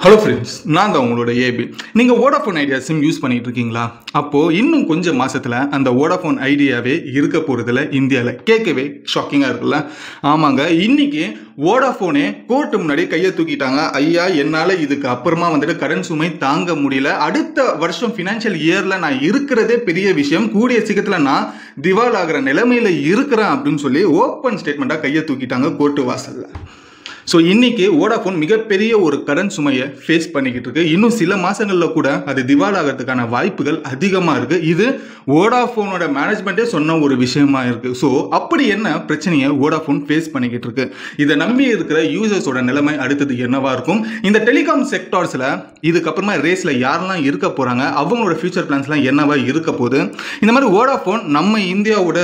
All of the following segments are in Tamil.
ஹலோ ஃப்ரெண்ட்ஸ், நான் தான் உங்களோட ஏபி. நீங்கள் வோடாஃபோன் ஐடியா சிம் யூஸ் பண்ணிட்டு இருக்கீங்களா? அப்போது இன்னும் கொஞ்சம் மாதத்தில் அந்த வோடாஃபோன் ஐடியாவே இருக்க போகிறதில்ல இந்தியாவில். கேட்கவே ஷாக்கிங்காக இருக்குல்ல? ஆமாங்க, இன்னைக்கு வோடாஃபோனே கோர்ட்டு முன்னாடி கையை தூக்கிட்டாங்க. ஐயா, என்னால் இதுக்கு அப்புறமா கடன் சுமை தாங்க முடியல. அடுத்த வருஷம் ஃபினான்ஷியல் இயரில் நான் இருக்கிறதே பெரிய விஷயம். கூடிய சீக்கிரத்தில் நான் திவால் ஆகிற நிலைமையில் இருக்கிறேன் அப்படின்னு சொல்லி ஓப்பன் ஸ்டேட்மெண்ட்டாக கையை தூக்கிட்டாங்க கோர்ட்டு வாசலில். ஸோ இன்னைக்கு வோடாஃபோன் மிகப்பெரிய ஒரு கடன் சுமையை ஃபேஸ் பண்ணிக்கிட்டு இருக்கு. இன்னும் சில மாதங்களில் கூட அது திவால் ஆகிறதுக்கான வாய்ப்புகள் அதிகமாக இருக்குது. இது வோடாஃபோனோட மேனேஜ்மெண்ட்டே சொன்ன ஒரு விஷயமா இருக்குது. ஸோ அப்படி என்ன பிரச்சனையை வோடாஃபோன் ஃபேஸ் பண்ணிக்கிட்டு இருக்கு? இதை நம்பி இருக்கிற யூசர்ஸோட நிலைமை அடுத்தது என்னவா இருக்கும்? இந்த டெலிகாம் செக்டார்ஸில் இதுக்கப்புறமா ரேஸில் யாரெல்லாம் இருக்க போகிறாங்க? அவங்களோட ஃபியூச்சர் பிளான்ஸ்லாம் என்னவா இருக்க போகுது? இந்த மாதிரி வோடாஃபோன் நம்ம இந்தியாவோட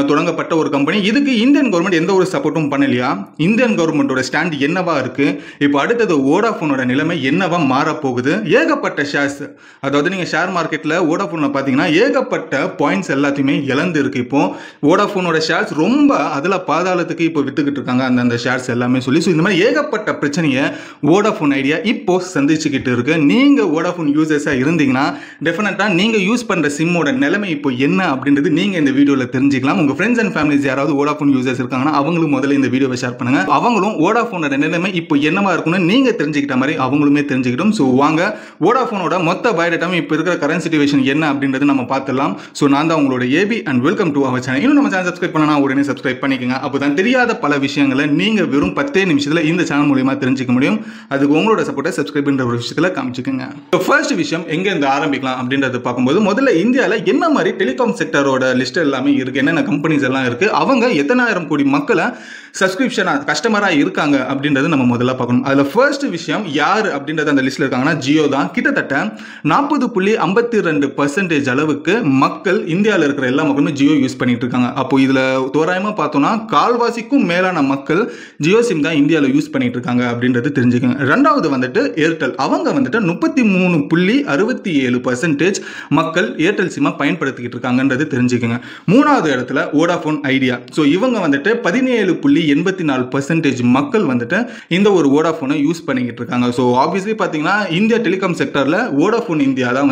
தொடங்கப்பட்ட ஒரு கம்பெனி. இதுக்கு இந்தியன் கவர்மெண்ட் எந்த ஒரு சப்போர்ட்டும் பண்ணலையா? இந்தியன் கவர்மெண்டோட ஸ்டாண்ட் என்னவா இருக்கு? இப்போ அடுத்தது வோடாஃபோனோட நிலைமை என்னவா மாறப்போகுது? ஏகப்பட்ட ஷேர்ஸ், அதாவது நீங்கள் ஷேர் மார்க்கெட்டில் வோடாஃபோனில் பார்த்தீங்கன்னா ஏகப்பட்ட பாயிண்ட்ஸ் எல்லாத்தையுமே இழந்து இருக்கு. இப்போ வோடாஃபோனோட ஷேர்ஸ் ரொம்ப அதில் பாதாளத்துக்கு இப்போ வித்துக்கிட்டு இருக்காங்க அந்த ஷேர்ஸ் எல்லாமே சொல்லி. ஸோ இந்த மாதிரி ஏகப்பட்ட பிரச்சனையை வோடாஃபோன் ஐடியா இப்போ சந்திச்சுக்கிட்டு இருக்கு. நீங்கள் வோடாஃபோன் யூசர்ஸாக இருந்தீங்கன்னா டெஃபினட்டாக நீங்கள் யூஸ் பண்ணுற சிம்மோட நிலைமை இப்போ என்ன அப்படின்றது நீங்கள் இந்த வீடியோவில் தெரிஞ்சுக்கலாம். உங்க ஃப்ரெண்ட்ஸ் அண்ட் ஃபேமிலிஸ் யாராவது வோடாஃபோன் யூசர்ஸ் இருக்காங்கன்னா அவங்களும் முதல்ல இந்த வீடியோவை ஷேர் பண்ணுங்க. அவங்களும் வோடாஃபோனோட நிலைமை இப்போ என்னவா இருக்கும்னு நீங்க தெரிஞ்சுக்கிட்ட மாதிரி அவங்களுமே தெரிஞ்சுக்கிட்டோம். ஸோ வாங்க வோடாஃபோனோட மொத்த பயோடேட்டாவும் இப்போ இருக்கிற கரண்ட் சிச்சுவேஷன் என்ன அப்படின்றது நம்ம பார்த்துடலாம். ஸோ நான் தான் உங்களோட AB and welcome to our channel. இன்னும் நம்ம சேனல் சப்ஸ்கிரைப் பண்ணா உடனே சப்ஸ்கிரைப் பண்ணிக்கோங்க. அப்போதான் தெரியாத பல விஷயங்களை நீங்க வெறும் 10 நிமிஷத்துல இந்த சேனல் மூலமா தெரிஞ்சுக்க முடியும். அதுக்கு உங்களோட சப்போர்ட்டை சப்ஸ்கிரைப் பண்ற ஒரு விஷயத்துல காமிச்சுக்கோங்க. ஃபர்ஸ்ட் விஷயம் எங்க இருந்து ஆரம்பிக்கலாம் அப்படின்றத பார்க்கும்போது முதல்ல இந்தியாவில் என்ன மாதிரி டெலிகாம் செக்டரோட லிஸ்ட் எல்லாமே இருக்கு, என்னென்ன கம்பெனிஸ் எல்லாம் இருக்கு, அவங்க எத்தனாயிரம் கோடி மக்களை சப்ஸ்கிரிப்ஷன் கஸ்டமரா இருக்காங்க அப்படின்றது நம்ம முதல்ல பார்க்கணும். அதுல ஃபர்ஸ்ட் விஷயம் யார் அப்படின்றது அந்த லிஸ்ட்ல இருக்காங்கன்னா ஜியோ தான். கிட்டத்தட்ட 40.52% அளவுக்கு மக்கள் இந்தியாவில் இருக்கிற எல்லா மக்களுமே ஜியோ யூஸ் பண்ணிட்டு இருக்காங்க. அப்போ இதுல தோராயமா பார்த்தோம்னா கால்வாசிக்கும் மேலான மக்கள் ஜியோ சிம் தான் இந்தியாவில் யூஸ் பண்ணிட்டு இருக்காங்க அப்படின்றது தெரிஞ்சுக்கோங்க. ரெண்டாவது ஏர்டெல். அவங்க 33.67% மக்கள் ஏர்டெல் சிம்மை பயன்படுத்திக்கிட்டு இருக்காங்கன்றது தெரிஞ்சுக்கோங்க. மூணாவது இடத்துல வோடாஃபோன் ஐடியா. ஸோ இவங்க 17.84% மக்கள் இந்த ஒரு வோடாஃபோனை யூஸ் பண்ணிக்கிட்டு இருக்காங்க. ஸோ ஆப்வியஸ்லி பார்த்தீங்கன்னா இந்தியா டெலிகாம் செக்டரில் வோடாஃபோன் இந்தியா தான்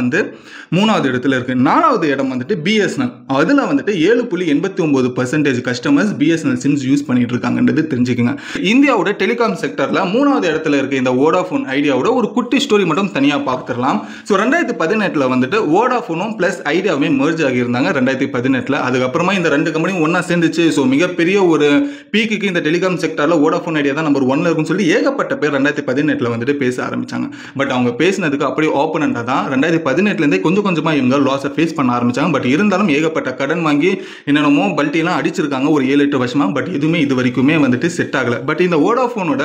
மூணாவது இடத்துல இருக்கு. நாலாவது இடம் பிஎஸ்என்எல். அதில் 7.89% கஸ்டமர்ஸ் பிஎஸ்என்எல் சிம்ஸ் யூஸ் பண்ணிட்டு இருக்காங்கன்றது தெரிஞ்சுக்கோங்க. இந்தியாவோட டெலிகாம் செக்டரில் மூணாவது இடத்துல இருக்க இந்த வோடாஃபோன் ஐடியாவோட ஒரு குட்டி ஸ்டோரி மட்டும் தனியாக பார்த்துடலாம். ஸோ 2018 வோடாஃபோனும் பிளஸ் ஐடியாவுமே மெர்ஜ் ஆகியிருந்தாங்க 2018. அதுக்கப்புறமா இந்த ரெண்டு கம்பெனியும் ஒன்னா சேர்ந்துச்சு. ஸோ மிகப்பெரிய ஒரு பீக்குக்கு இந்த டெலிகாம் செக்டர்ல வோடாஃபோன் ஐடியா தான் நம்பர் 1ல இருக்குன்னு சொல்லி ஏகப்பட்ட பேர் 2018 பேச ஆரம்பிச்சாங்க. பட் அவங்க பேசினதுக்கு அப்படியே ஓப்பனண்டா தான் 2018 கொஞ்சமா இவங்க லாஸை ஃபேஸ் பண்ண ஆரம்பிச்சாங்க. பட் இருந்தாலும் ஏகப்பட்ட கடன் வாங்கி என்னென்னமோ பல்ட்டிலாம் அடிச்சிருக்காங்க ஒரு 7-8 வருஷமா. பட் எதுவுமே இது வரைக்குமே செட் ஆகல. பட் இந்த வோடாஃபோனோட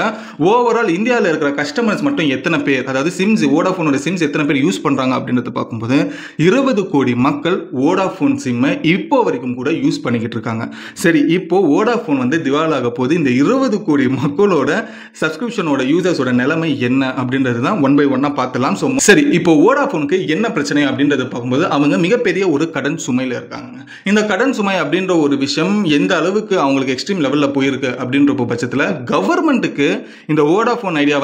ஓவரால் இந்தியாவில் இருக்கிற கஸ்டமர்ஸ் மட்டும் எத்தனை பேர், அதாவது சிம்ஸ், வோடாஃபோனோட சிம்ஸ் எத்தனை பேர் யூஸ் பண்றாங்க அப்படின்றத பார்க்கும்போது 20 கோடி மக்கள் வோடாஃபோன் சிம்மை இப்போ வரைக்கும் கூட யூஸ் பண்ணிக்கிட்டு இருக்காங்க. சரி, இப்போ வோடாஃபோன் திவாலாக போது இந்த 20 கோடி மக்களோட சப்ஸ்கிரிப்ஷனோட யூசர்ஸோட நிலைமை என்ன அப்படின்றது தான் ஒன் பை ஒன்னா பார்த்தலாம். ஸோ சரி, இப்போ வோடாஃபோனுக்கு என்ன பிரச்சனை அப்படின்றத பார்க்கும்போது அவங்க மிகப்பெரிய ஒரு கடன் சுமையில் இருக்காங்க. இந்த கடன் சுமை அப்படின்ற ஒரு விஷயம் எந்த அளவுக்கு அவங்களுக்கு எக்ஸ்ட்ரீம் லெவலில் போயிருக்கு அப்படின்ற பட்சத்தில் கவர்மெண்ட்டுக்கு இந்த வோடாஃபோன் ஐடியா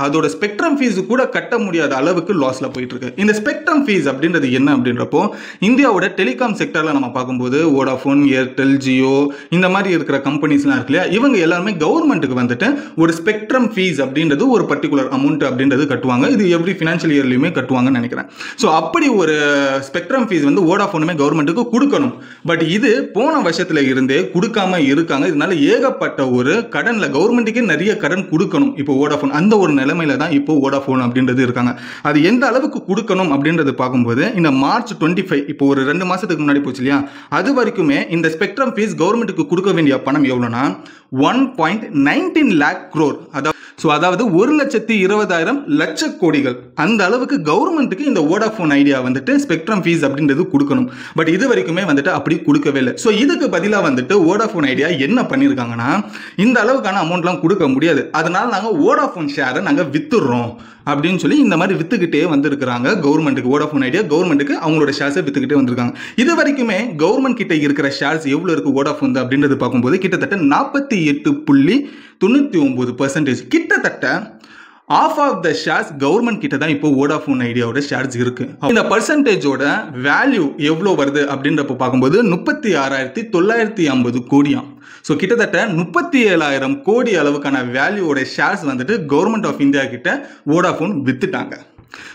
அதோட ஸ்பெக்ட்ரம் ஃபீஸ் கூட கட்ட முடியாத அளவுக்கு லாஸ்ல போயிட்டு இருக்கு. இந்த ஸ்பெக்ட்ரம் ஃபீஸ் அப்படின்றது என்ன அப்படின்றப்போ இந்தியாவோட டெலிகாம் செக்டர்ல நம்ம பார்க்கும்போது வோடாஃபோன், ஏர்டெல், ஜியோ இந்த மாதிரி இருக்கிற கம்பெனிஸ்லாம் இருக்கு இல்லையா, இவங்க எல்லாருமே கவர்மெண்ட்டுக்கு ஒரு ஸ்பெக்ட்ரம் ஃபீஸ் அப்படின்றது ஒரு பர்டிகுலர் அமௌண்ட் அப்படின்றது கட்டுவாங்க. இது எவ்ரி ஃபினான்ஷியல் இயர்லையுமே கட்டுவாங்கன்னு நினைக்கிறேன். ஸோ அப்படி ஒரு ஸ்பெக்ட்ரம் ஃபீஸ் வோடாஃபோனுமே கவர்மெண்ட்டுக்கு கொடுக்கணும். பட் இது போன வருஷத்துல இருந்தே கொடுக்காம இருக்காங்க. இதனால ஏகப்பட்ட ஒரு கடன்ல கவர்மெண்ட்டுக்கே நிறைய கடன் கொடுக்கணும் இப்போ வோடாஃபோன். அந்த ஒரு நிலைமையில தான் இப்போ வோடாஃபோன் அப்படின்றது இருக்காங்க. அது எந்த அளவுக்கு கொடுக்கணும் அப்படின்றது பார்க்கும்போது இந்த மார்ச் 25 இப்போ ஒரு 2 மாசத்துக்கு முன்னாடி போச்சு இல்லையா, அது வரைக்குமே இந்த ஸ்பெக்ட்ரம் ஃபீஸ் கவர்மெண்ட்டுக்கு கொடுக்க வேண்டிய பணம் எவ்வளோனா 1.19 lakh crore. அதாவது 1,20,000 லட்ச கோடிகள். அந்த அளவுக்கு கவர்மெண்ட்டுக்கு இந்த வோடாஃபோன் ஐடியா ஸ்பெக்ட்ரம் ஃபீஸ் அப்படின்றது கொடுக்கணும். பட் இது வரைக்குமே அப்படி கொடுக்கவே இல்லை. ஸோ இதுக்கு பதிலாக வோடாஃபோன் ஐடியா என்ன பண்ணியிருக்காங்கன்னா, இந்த அளவுக்கான அமௌண்ட்லாம் கொடுக்க முடியாது, அதனால நாங்கள் வோடாஃபோன் ஷேரை நாங்கள் வித்துடுறோம் அப்படின்னு சொல்லி இந்த மாதிரி வித்துக்கிட்டே வந்திருக்கிறாங்க கவர்மெண்ட்டுக்கு. வோடாஃபோன் ஐடியா கவர்மெண்ட்டுக்கு அவங்களோட ஷேர்ஸை வித்துக்கிட்டே வந்திருக்காங்க. இது வரைக்குமே கவர்மெண்ட் கிட்ட இருக்கிற ஷேர்ஸ் எவ்வளோ இருக்கு வோடாஃபோன் அப்படின்றது பார்க்கும்போது கிட்டத்தட்ட 48.99%, கிட்டத்தட்ட half of the shares government கிட்ட தான் இப்போ வோடாஃபோன் ஐடியாவோட ஷேர்ஸ் இருக்கு. இந்த பர்சன்டேஜோட வேல்யூ எவ்வளோ வருது அப்படின்றப்ப பார்க்கும்போது 36,950 கோடியாம். ஸோ கிட்டத்தட்ட 37,000 கோடி அளவுக்கான வேல்யூவோட ஷேர்ஸ் வந்துட்டு கவர்மெண்ட் ஆஃப் இந்தியா கிட்ட வோடாஃபோன் வித்துட்டாங்க.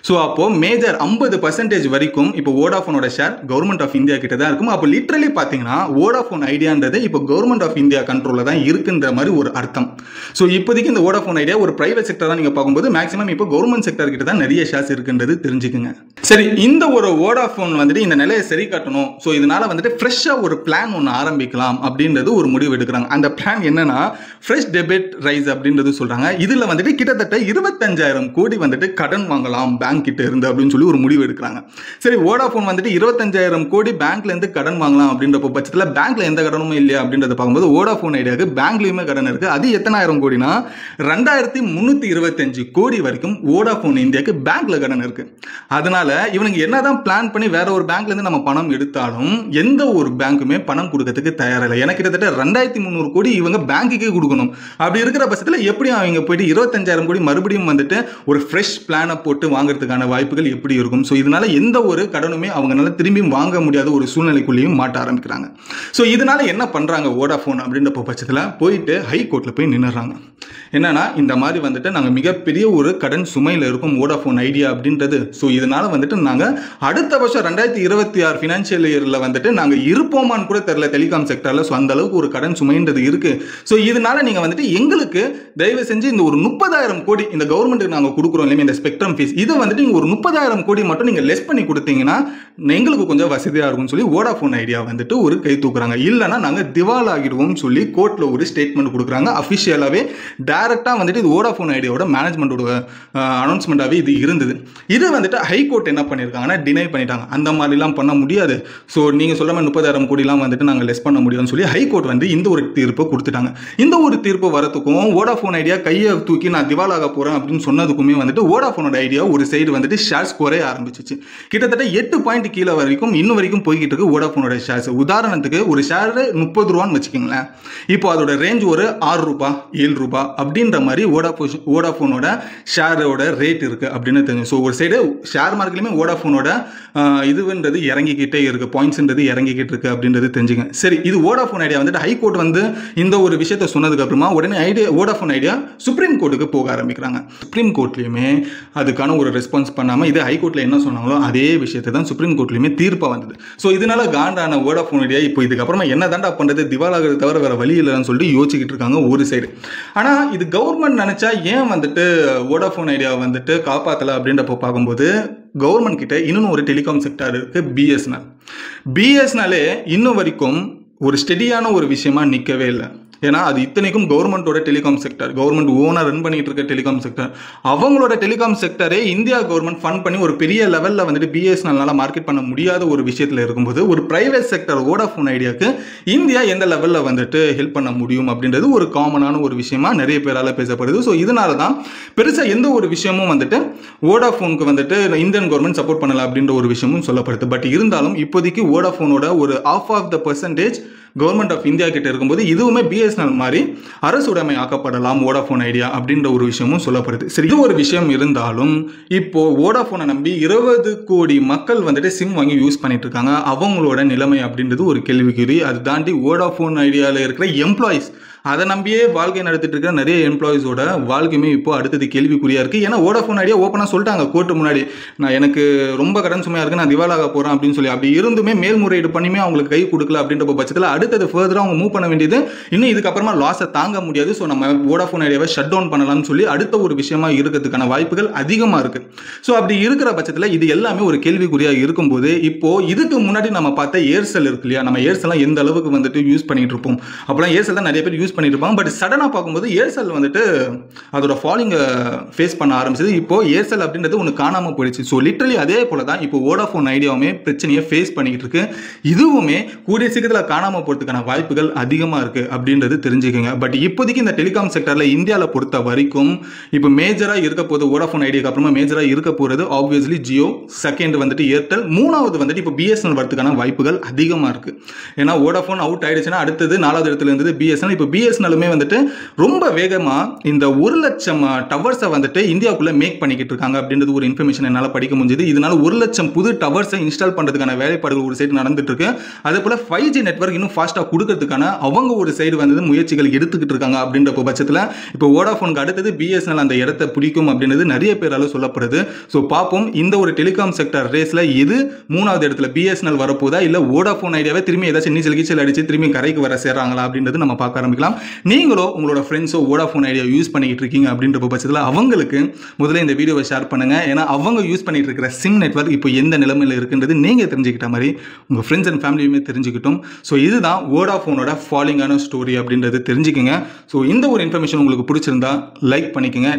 ஸோ அப்போ மேஜர் 50% வரைக்கும் இப்போ வோடாஃபோனோட ஷேர் கவர்மெண்ட் ஆஃப் இந்தியா கிட்ட தான் இருக்கும். அப்போ லிட்ரலி பார்த்தீங்கன்னா வோடாஃபோன் ஐடியான்றது இப்போ கவர்மெண்ட் ஆஃப் இந்தியா கண்ட்ரோலில் தான் இருக்குன்ற மாதிரி ஒரு அர்த்தம். ஸோ இப்போதைக்கு இந்த வோடாஃபோன் ஐடியா ஒரு பிரைவேட் செக்டர் தான் நீங்கள் பார்க்கும்போது மேக்ஸிமம் இப்போ கவர்மெண்ட் செக்டர் கிட்ட தான் நிறைய ஷேர்ஸ் இருக்குன்றது தெரிஞ்சுக்குங்க. சரி, இந்த ஒரு வோடாஃபோன் வந்துட்டு இந்த நிலையை சரி காட்டணும், ஸோ இதனால வந்துட்டு ஃப்ரெஷ்ஷாக ஒரு பிளான் ஒன்று ஆரம்பிக்கலாம் அப்படின்றது ஒரு முடிவு எடுக்கிறாங்க. அந்த பிளான் என்னன்னா ஃப்ரெஷ் டெபிட் ரைஸ் அப்படின்றது சொல்றாங்க. இதில் வந்துட்டு கிட்டத்தட்ட 25,000 கோடி வந்துட்டு கடன் வாங்கலாம் பேங்க் கிட்ட இருந்து அப்படின்னு சொல்லி ஒரு முடிவு எடுக்கிறாங்க. சரி, வோடாஃபோன் வந்துட்டு 25,000 கோடி பேங்க்ல இருந்து கடன் வாங்கலாம் அப்படின்ற பட்சத்தில் பேங்க்ல எந்த கடனும் இல்லையா அப்படின்றத பார்க்கும்போது வோடாஃபோன் ஐடியாவுக்கு பேங்க்லயுமே கடன் இருக்கு. அது எத்தனை ஆயிரம் கோடினா 2,325 கோடி வரைக்கும் வோடாஃபோன் இந்தியாவுக்கு பேங்க்ல கடன் இருக்கு. அதனால இவனுங்க என்னதான் பிளான் பண்ணி வேற ஒரு பேங்க்ல இருந்து நம்ம பணம் எடுத்தாலும் எந்த ஒரு பேங்க்குமே பணம் கொடுக்கறதுக்கு தயாரில்லை. எனக்கு கிட்டத்தட்ட 2,300 கோடி இவங்க பேங்க்குக்கே கொடுக்கணும். அப்படி இருக்கிற பட்சத்தில் எப்படி அவங்க போயிட்டு 25,000 கோடி மறுபடியும் வந்துட்டு ஒரு ஃப்ரெஷ் பிளானை போட்டு வாங்குறதுக்கான வாய்ப்புகள் எப்படி இருக்கும்? ஸோ இதனால எந்த ஒரு கடனுமே அவங்களால திரும்பியும் வாங்க முடியாத ஒரு சூழ்நிலைக்குள்ளேயும் மாட்ட ஆரம்பிக்கிறாங்க. ஸோ இதனால என்ன பண்றாங்க வோடாஃபோன் அப்படின்ற பட்சத்தில் போயிட்டு ஹைகோர்ட்ல போய் நின்னுறாங்க. என்னன்னா இந்த மாதிரி வந்துட்டு நாங்கள் மிகப்பெரிய ஒரு கடன் சுமையில் இருக்கும் வோடாஃபோன் ஐடியா அப்படின்றது. ஸோ இதனால வந்துட்டு நாங்கள் அடுத்த வருஷம் 2026 ஃபினான்ஷியல் இயரில் வந்துட்டு நாங்கள் இருப்போமான்னு கூட தெரியல டெலிகாம் செக்டரில். ஸோ அந்த அளவுக்கு ஒரு கடன் சுமைன்றது இருக்கு. ஸோ இதனால நீங்கள் வந்துட்டு எங்களுக்கு தயவு செஞ்சு இந்த ஒரு 30,000 கோடி இந்த கவர்மெண்ட்டுக்கு நாங்கள் கொடுக்குறோம் இல்லையா இந்த ஸ்பெக்ட்ரம் ஃபீஸ், இதை வந்துட்டு நீங்கள் ஒரு 30,000 கோடி மட்டும் நீங்கள் லெஸ் பண்ணி கொடுத்தீங்கன்னா எங்களுக்கு கொஞ்சம் வசதியாக இருக்கும்னு சொல்லி வோடாஃபோன் ஐடியா வந்துட்டு ஒரு கை தூக்குறாங்க. இல்லைன்னா நாங்கள் திவால் ஆகிடுவோம் சொல்லி கோர்ட்டில் ஒரு ஸ்டேட்மெண்ட் கொடுக்குறாங்க. அஃபிஷியலாகவே டைரக்டாக வந்துட்டு இது வோடாஃபோன் ஐடியாவோட மேனேஜ்மெண்ட்டோட அனௌன்ஸ்மெண்ட்டாகவே இது இருந்தது. இது வந்துட்டு ஹைகோர்ட் என்ன பண்ணியிருக்காங்கன்னா டினை பண்ணிட்டாங்க. அந்த மாதிரிலாம் பண்ண முடியாது. ஸோ நீங்கள் சொல்கிற மாதிரி 30,000 கோடிலாம் வந்துட்டு நாங்கள் லெஸ் பண்ண முடியும்னு சொல்லி ஹைகோர்ட் வந்து இந்த ஒரு தீர்ப்பை கொடுத்துட்டாங்க. இந்த ஒரு தீர்ப்பு வரத்துக்கும் வோடாஃபோன் ஐடியா கையை தூக்கி நான் திவாலாக போகிறேன் அப்படின்னு சொன்னதுக்குமே வந்துட்டு வோடாஃபோனோட ஐடியா ஒரு சைடு வந்துட்டு ஷேர்ஸ் குறைய ஆரம்பிச்சிச்சு. கிட்டத்தட்ட 8 பாயிண்ட் கீழே வரைக்கும் இன்னும் வரைக்கும் போய்கிட்டு இருக்கு வோடாஃபோனோட ஷேர்ஸ். உதாரணத்துக்கு ஒரு ஷேர் 30 ரூபான்னு வச்சுக்கோங்களேன். இப்போ அதோட ரேஞ்ச் ஒரு 6 ரூபாய் 7 ரூபாய் அப்படின்ற மாதிரி வோடாஃபோனோட ஷேரோட ரேட் இருக்கு அப்படின்னு தெரியும். ஸோ ஒரு சைடு ஷேர் மார்க்கெட்லையுமே வோடாஃபோனோட இதுன்றது இறங்கிக்கிட்டே இருக்கு, பாயிண்ட்ஸ்ன்றது இறங்கிக்கிட்டு இருக்கு அப்படின்றது தெரிஞ்சுங்க. சரி, இது வோடாஃபோன் ஐடியா வந்துட்டு ஹைகோர்ட் வந்து இந்த ஒரு விஷயத்தை சொன்னதுக்கு அப்புறமா உடனே வோடாஃபோன் ஐடியா சுப்ரீம் கோர்ட்டுக்கு போக ஆரம்பிக்கிறாங்க. சுப்ரீம் கோர்ட்லயுமே அதுக்கான ஒரு ரெஸ்பான்ஸ் பண்ணாம இது ஹைகோர்ட்ல என்ன சொன்னாங்களோ அதே விஷயத்தை தான் சுப்ரீம் கோர்ட்லயுமே தீர்ப்பா வந்தது. ஸோ இதனால காண்டான வோடாஃபோன் ஐடியா இப்போ இதுக்கப்புறமா என்ன தாண்டா பண்றது, திவாலாகிறது தவிர வேற வழி இல்லைன்னு சொல்லிட்டு யோசிச்சுக்கிட்டு இருக்காங்க ஒரு சைடு. ஆனா இது கவர்மெண்ட் நினைச்சா ஏன் வந்துட்டு வோடாஃபோன் ஐடியா வந்துட்டு காப்பாத்தல அப்படின்றப்ப பார்க்கும்போது கவர்மெண்ட் கிட்ட இன்னும் ஒரு டெலிகாம் செக்டர் இருக்கு, பிஎஸ்என்எல். பிஎஸ்என்எல்லே இன்னும் வரைக்கும் ஒரு ஸ்டெடியான ஒரு விஷயமா நிற்கவே இல்லை. ஏன்னா அது இத்தனைக்கும் கவர்மெண்ட்டோட telecom sector, government owner run பண்ணிட்டு இருக்க டெலிகாம் செக்டர். அவங்களோட டெலிகாம் செக்டரே இந்தியா கவர்மெண்ட் ஃபண்ட் பண்ணி ஒரு பெரிய லெவலில் வந்துட்டு பிஎஸ்என்எல்னால மார்க்கெட் பண்ண முடியாத ஒரு விஷயத்தில் இருக்கும்போது ஒரு பிரைவேட் செக்டர் வோடாஃபோன் ஐடியாவுக்கு இந்தியா எந்த லெவலில் வந்துட்டு ஹெல்ப் பண்ண முடியும் அப்படின்றது ஒரு காமனான ஒரு விஷயமா நிறைய பேரால் பேசப்படுது. ஸோ இதனால தான் பெருசாக எந்த ஒரு விஷயமும் வந்துட்டு வோடாஃபோனுக்கு வந்துட்டு இந்தியன் கவர்மெண்ட் சப்போர்ட் பண்ணல அப்படின்ற ஒரு விஷயமும் சொல்லப்படுது. பட் இருந்தாலும் இப்போதைக்கு வோடாஃபோனோட ஒரு half the percentage government of India கிட்ட இருக்கும்போது இதுவுமே பிஎஸ்என்எல் மாதிரி அரசுடைமை ஆக்கப்படலாம் வோடாஃபோன் ஐடியா அப்படின்ற ஒரு விஷயமும் சொல்லப்படுது. சரி, இது ஒரு விஷயம் இருந்தாலும் இப்போ வோடாஃபோனை நம்பி 20 கோடி மக்கள் வந்துட்டு சிம் வாங்கி யூஸ் பண்ணிட்டு இருக்காங்க. அவங்களோட நிலைமை அப்படின்றது ஒரு கேள்விக்குறி. அது தாண்டி வோடாஃபோன் ஐடியாவில் இருக்கிற எம்ப்ளாயிஸ் அதை நம்பியே வாழ்க்கை நடத்திட்டு இருக்கிற நிறைய எம்ப்ளாயிஸோட வாழ்க்கையுமே இப்போ அடுத்தது கேள்விக்குறியா இருக்கு. ஏன்னா வோடாஃபோன் ஐடியா ஓப்பனாக சொல்லிட்டாங்க கோர்ட்டு முன்னாடி, நான் எனக்கு ரொம்ப கடன் சுமையா இருக்கு, நான் திவாலாக போறேன் அப்படின்னு சொல்லி. அப்படி இருந்துமே மேல்முறையீடு பண்ணியுமே அவங்களுக்கு கை கொடுக்கல அப்படின்ற பட்சத்தில் அடுத்தது ஃபர்தராக அவங்க மூவ் பண்ண வேண்டியது இன்னும் இதுக்கப்புறமா லாஸை தாங்க முடியாது. ஸோ நம்ம வோடாஃபோன் ஐடியாவை ஷட் டவுன் பண்ணலாம்னு சொல்லி அடுத்த ஒரு விஷயமா இருக்கிறதுக்கான வாய்ப்புகள் அதிகமாக இருக்கு. ஸோ அப்படி இருக்கிற பட்சத்தில் இது எல்லாமே ஒரு கேள்விக்குறியா இருக்கும்போது இப்போ இதுக்கு முன்னாடி நம்ம பார்த்த ஏர்செல் இருக்கு இல்லையா, நம்ம ஏர்செல்லாம் எந்த அளவுக்கு வந்துட்டு யூஸ் பண்ணிட்டு இருப்போம். அப்போலாம் ஏர்செல் தான் நிறைய பேர் யூஸ் பண்ணிட்டு இருப்பாங்க. பட் சடனாக பார்க்கும்போது ஏர்செல் வந்துட்டு அதோட ஃபாலிங்கை ஃபேஸ் பண்ண ஆரம்பிச்சது. இப்போ ஏர்செல் அப்படின்றது ஒன்று காணாமல் போயிடுச்சு. ஸோ லிட்டரலி அதே போல தான் இப்போ வோடாஃபோன் ஐடியாவுமே பிரச்சனையை ஃபேஸ் பண்ணிக்கிட்டு இருக்கு. இதுவுமே கூடிய சீக்கிரத்தில் காணாமல் போகிறதுக்கான வாய்ப்புகள் அதிகமாக இருக்குது அப்படின்றது தெரிஞ்சுக்கோங்க. பட் இப்போதைக்கு இந்த டெலிகாம் செக்டரில் இந்தியாவில் பொறுத்த வரைக்கும் இப்போ மேஜராக இருக்க போகுது வோடாஃபோன் ஐடியாக்கு அப்புறமா மேஜராக இருக்க போகிறது ஆப்வியஸ்லி ஜியோ, செகண்ட் வந்துட்டு ஏர்டெல், மூணாவது வந்துட்டு இப்போ பிஎஸ்என்எல் வரதுக்கான வாய்ப்புகள் அதிகமாக இருக்குது. ஏன்னா வோடாஃபோன் அவுட் ஆயிடுச்சுன்னா அடுத்தது 4வது இடத்துல இருந்தது பிஎஸ்என்எல். இப்போ பிஎஸ்என்எலுமே வந்துட்டு ரொம்ப வேகமாக இந்த 1,00,000 டவர்ஸை வந்துட்டு இந்தியாவுக்குள்ளே மேக் பண்ணிக்கிட்டு இருக்காங்க அப்படின்றது ஒரு இன்ஃபர்மேஷன் என்னால் படிக்க முடிஞ்சது. இதனால 1,00,000 புது டவர்ஸை இன்ஸ்டால் பண்ணுறதுக்கான வேலைப்பாடுகள் ஒரு சைடு நடந்துட்டு இருக்கு. அதே போல் 5G நெட்வொர்க் இன்னும் ஃபாஸ்ட்டாக கொடுக்கறதுக்கான அவங்க ஒரு சைடு வந்து முயற்சிகள் எடுத்துக்கிட்டு இருக்காங்க. அப்படின்ற பட்சத்தில் இப்போ வோடாஃபோனுக்கு அடுத்தது பிஎஸ்என்எல் அந்த இடத்தை பிடிக்கும் அப்படின்றது நிறைய பேரால சொல்லப்படுது. ஸோ பார்ப்போம் இந்த ஒரு டெலிகாம் செக்டர் ரேஸில் எது 3வது இடத்துல பிஎஸ்என்எல் வரப்போதா இல்லை வோடாஃபோன் ஐடியாவே திரும்பி ஏதாச்சும் நீச்சல் அடிச்சு திரும்பி கரைக்கு வர சேர்றாங்களா அப்படின்றது நம்ம பார்க்க ஆரம்பிக்கலாம். நீங்களோ உங்களோட ஃப்ரெண்ட்ஸோ வோடாஃபோன் ஐடியா யூஸ் பண்ணிக்கிட்டு இருக்கீங்க அப்படின்ற பட்சத்தில் அவங்களுக்கு முதல்ல இந்த வீடியோவை ஷேர் பண்ணுங்க. ஏன்னா அவங்க யூஸ் பண்ணிட்டு இருக்கிற சிம் நெட்வொர்க் இப்போ எந்த நிலைமையில் இருக்குன்றது நீங்கள் தெரிஞ்சுக்கிட்ட மாதிரி உங்கள் ஃப்ரெண்ட்ஸ் அண்ட் ஃபேமிலியுமே தெரிஞ்சுக்கிட்டோம். ஸோ இதுதான் வோடாஃபோனோட ஃபாலிங்கான ஸ்டோரி அப்படின்றது தெரிஞ்சுக்கங்க. ஸோ இந்த ஒரு இன்ஃபர்மேஷன் உங்களுக்கு பிடிச்சிருந்தா லைக் பண்ணிக்கங்க.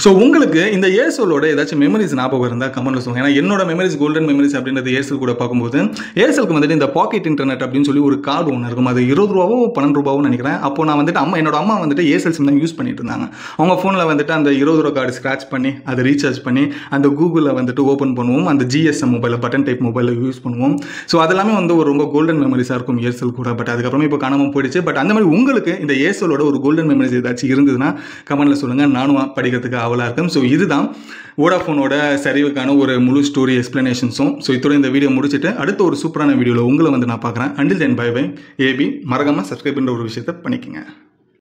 ஸோ உங்களுக்கு இந்த ஏர்செல்லோட ஏதாச்சும் மெமரிஸ் ஞாபகம் இருந்தால் கமெண்ட்ல சொல்லுங்கள். ஏன்னா என்னோட மெமரிஸ் கோல்டன் மெமரிஸ் அப்படின்றது ஏர்செல் கூட பார்க்கும்போது ஏர்செலுக்கு வந்துட்டு இந்த பாக்கெட் இன்டர்நெட் அப்படின்னு சொல்லி ஒரு கார்டு ஒன்று இருக்கும். அது 20 ரூபாவோ 12 ரூபாவோ நினைக்கிறேன். அப்போ நான் வந்துட்டு என்னோட அம்மா வந்துட்டு ஏர்செல் சிம் தான் யூஸ் பண்ணிட்டு இருந்தாங்க. அவங்க ஃபோனில் வந்துட்டு அந்த 20 ரூபா கார்டு ஸ்க்ராட்ச் பண்ணி அதை ரீசார்ஜ் பண்ணி அந்த கூகுளில் வந்துட்டு ஓப்பன் பண்ணுவோம். அந்த ஜிஎஸ்எம் மொபைலில் பட்டன் டைப் மொபைலில் யூஸ் பண்ணுவோம். ஸோ அதெல்லாமே வந்து ஒரு ரொம்ப கோல்டன் மெமரிஸாக இருக்கும் ஏர்செல் கூட. பட் அதுக்கப்புறமா இப்போ காணாமல் போயிடுச்சு. பட் அந்த மாதிரி உங்களுக்கு இந்த ஏர்செல்லோட ஒரு கோல்டன் மெமரிஸ் ஏதாச்சும் இருந்ததுன்னா கமெண்ட்ல சொல்லுங்கள். நானும் படிக்கிறதுக்கு ஆவலாக இருக்கேன். ஸோ இதுதான் வோடாஃபோனோட சரிவுக்கான ஒரு முழு ஸ்டோரி எக்ஸ்பிளனேஷன்ஸும். ஸோ இதோட இந்த வீடியோ முடிச்சுட்டு அடுத்த ஒரு சூப்பரான வீடியோவில் உங்களை வந்து நான் பார்க்குறேன். Until then bye bye AB. மறக்காமல் சப்ஸ்கிரைப் பண்ணுற ஒரு விஷயத்தை பண்ணிக்கங்க.